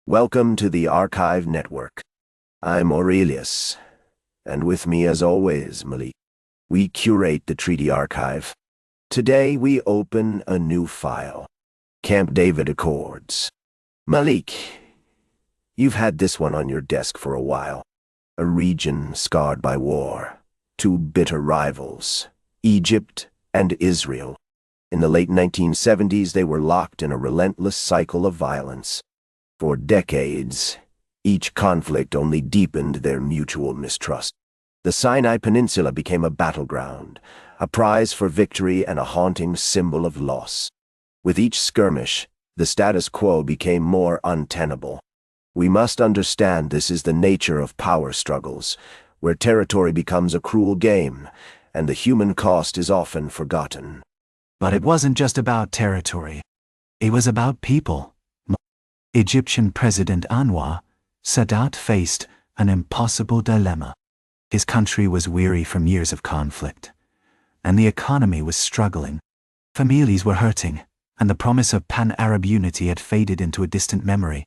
Welcome to the Archive Network. I'm Aurelius, and with me as always, Malik. We curate the treaty archive. Today we open a new file, Camp David Accords. Malik, you've had this one on your desk for a while. A region scarred by war, two bitter rivals, Egypt and Israel. In the late 1970s, they were locked in a relentless cycle of violence. For decades, each conflict only deepened their mutual mistrust. The Sinai Peninsula became a battleground, a prize for victory and a haunting symbol of loss. With each skirmish, the status quo became more untenable. We must understand this is the nature of power struggles, where territory becomes a cruel game, and the human cost is often forgotten. But it wasn't just about territory. It was about people. Egyptian President Anwar, Sadat faced an impossible dilemma. His country was weary from years of conflict, and the economy was struggling. Families were hurting, and the promise of pan-Arab unity had faded into a distant memory.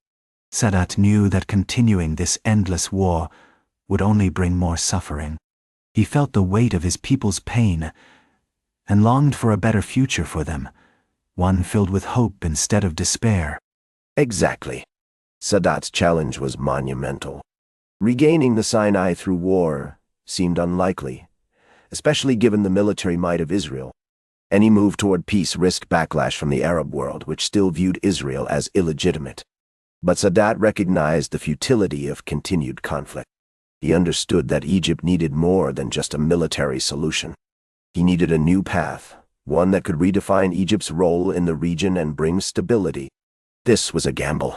Sadat knew that continuing this endless war would only bring more suffering. He felt the weight of his people's pain and longed for a better future for them, one filled with hope instead of despair. Exactly. Sadat's challenge was monumental. Regaining the Sinai through war seemed unlikely, especially given the military might of Israel. Any move toward peace risked backlash from the Arab world, which still viewed Israel as illegitimate. But Sadat recognized the futility of continued conflict. He understood that Egypt needed more than just a military solution. He needed a new path, one that could redefine Egypt's role in the region and bring stability. This was a gamble,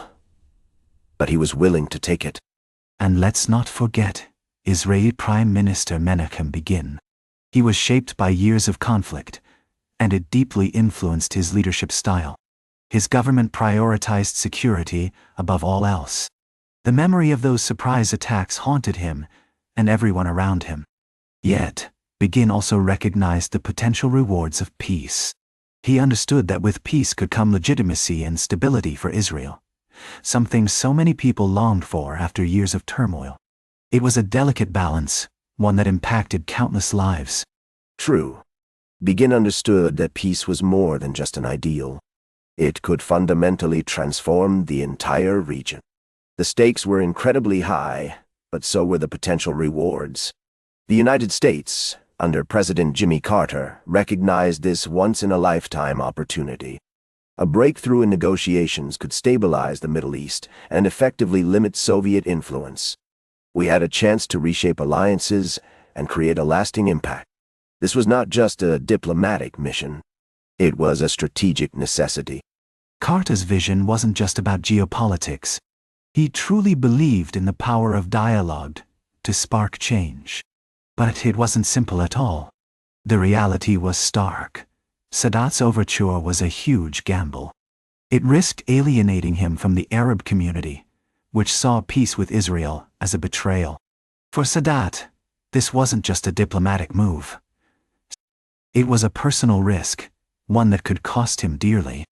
but he was willing to take it. And let's not forget Israeli Prime Minister Menachem Begin. He was shaped by years of conflict, and it deeply influenced his leadership style. His government prioritized security above all else. The memory of those surprise attacks haunted him and everyone around him. Yet, Begin also recognized the potential rewards of peace. He understood that with peace could come legitimacy and stability for Israel, something so many people longed for after years of turmoil. It was a delicate balance, one that impacted countless lives. True. Begin understood that peace was more than just an ideal. It could fundamentally transform the entire region. The stakes were incredibly high, but so were the potential rewards. The United States, under President Jimmy Carter, recognized this once-in-a-lifetime opportunity. A breakthrough in negotiations could stabilize the Middle East and effectively limit Soviet influence. We had a chance to reshape alliances and create a lasting impact. This was not just a diplomatic mission. It was a strategic necessity. Carter's vision wasn't just about geopolitics. He truly believed in the power of dialogue to spark change. But it wasn't simple at all. The reality was stark. Sadat's overture was a huge gamble. It risked alienating him from the Arab community, which saw peace with Israel as a betrayal. For Sadat, this wasn't just a diplomatic move. It was a personal risk, one that could cost him dearly.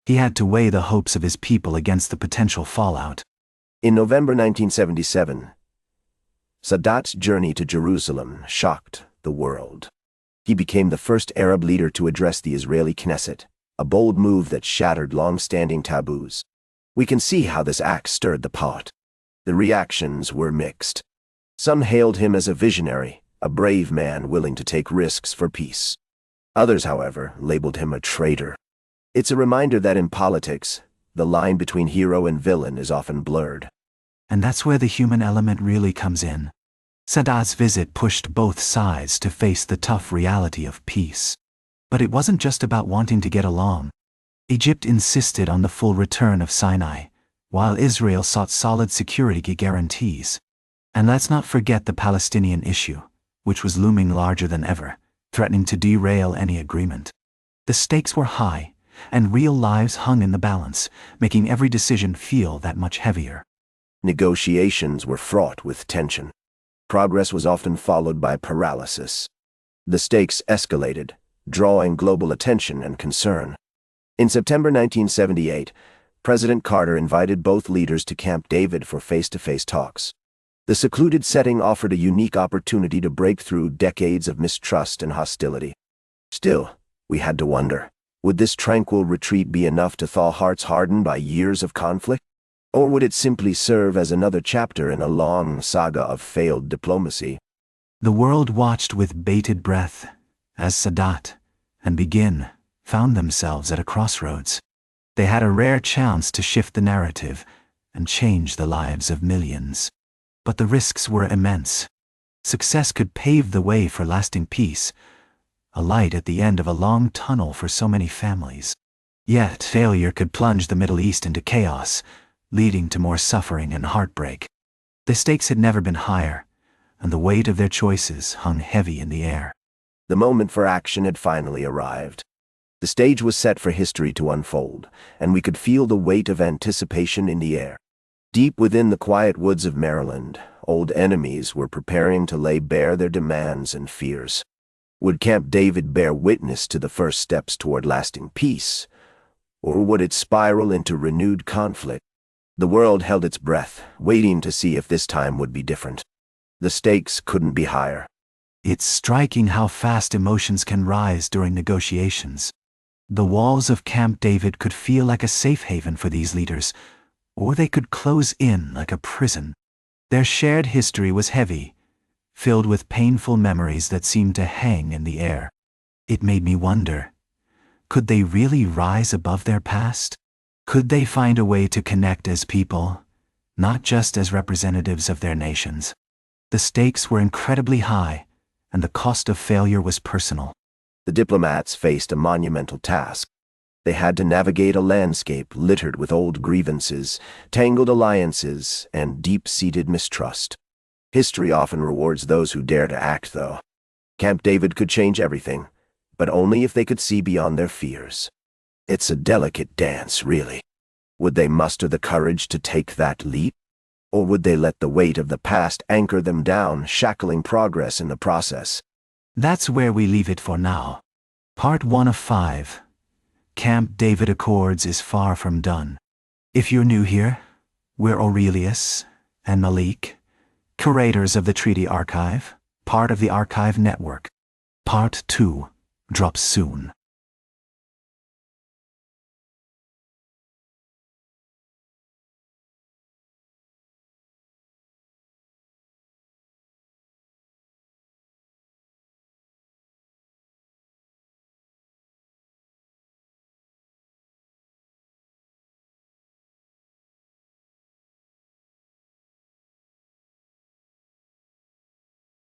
He had to weigh the hopes of his people against the potential fallout. In November 1977, Sadat's journey to Jerusalem shocked the world. He became the first Arab leader to address the Israeli Knesset, a bold move that shattered long-standing taboos. We can see how this act stirred the pot. The reactions were mixed. Some hailed him as a visionary, a brave man willing to take risks for peace. Others, however, labeled him a traitor. It's a reminder that in politics, the line between hero and villain is often blurred. And that's where the human element really comes in. Sadat's visit pushed both sides to face the tough reality of peace. But it wasn't just about wanting to get along. Egypt insisted on the full return of Sinai, while Israel sought solid security guarantees. And let's not forget the Palestinian issue, which was looming larger than ever, threatening to derail any agreement. The stakes were high, and real lives hung in the balance, making every decision feel that much heavier. Negotiations were fraught with tension. Progress was often followed by paralysis. The stakes escalated, drawing global attention and concern. In September 1978, President Carter invited both leaders to Camp David for face-to-face talks. The secluded setting offered a unique opportunity to break through decades of mistrust and hostility. Still, we had to wonder, would this tranquil retreat be enough to thaw hearts hardened by years of conflict? Or would it simply serve as another chapter in a long saga of failed diplomacy? The world watched with bated breath as Sadat and Begin found themselves at a crossroads. They had a rare chance to shift the narrative and change the lives of millions. But the risks were immense. Success could pave the way for lasting peace, a light at the end of a long tunnel for so many families. Yet failure could plunge the Middle East into chaos, leading to more suffering and heartbreak. The stakes had never been higher, and the weight of their choices hung heavy in the air. The moment for action had finally arrived. The stage was set for history to unfold, and we could feel the weight of anticipation in the air. Deep within the quiet woods of Maryland, old enemies were preparing to lay bare their demands and fears. Would Camp David bear witness to the first steps toward lasting peace, or would it spiral into renewed conflict? The world held its breath, waiting to see if this time would be different. The stakes couldn't be higher. It's striking how fast emotions can rise during negotiations. The walls of Camp David could feel like a safe haven for these leaders, or they could close in like a prison. Their shared history was heavy, filled with painful memories that seemed to hang in the air. It made me wonder, could they really rise above their past? Could they find a way to connect as people, not just as representatives of their nations? The stakes were incredibly high, and the cost of failure was personal. The diplomats faced a monumental task. They had to navigate a landscape littered with old grievances, tangled alliances, and deep-seated mistrust. History often rewards those who dare to act, though. Camp David could change everything, but only if they could see beyond their fears. It's a delicate dance, really. Would they muster the courage to take that leap? Or would they let the weight of the past anchor them down, shackling progress in the process? That's where we leave it for now. Part 1 of 5. Camp David Accords is far from done. If you're new here, we're Aurelius and Malik, curators of the Treaty Archive, part of the Archive Network. Part 2 drops soon.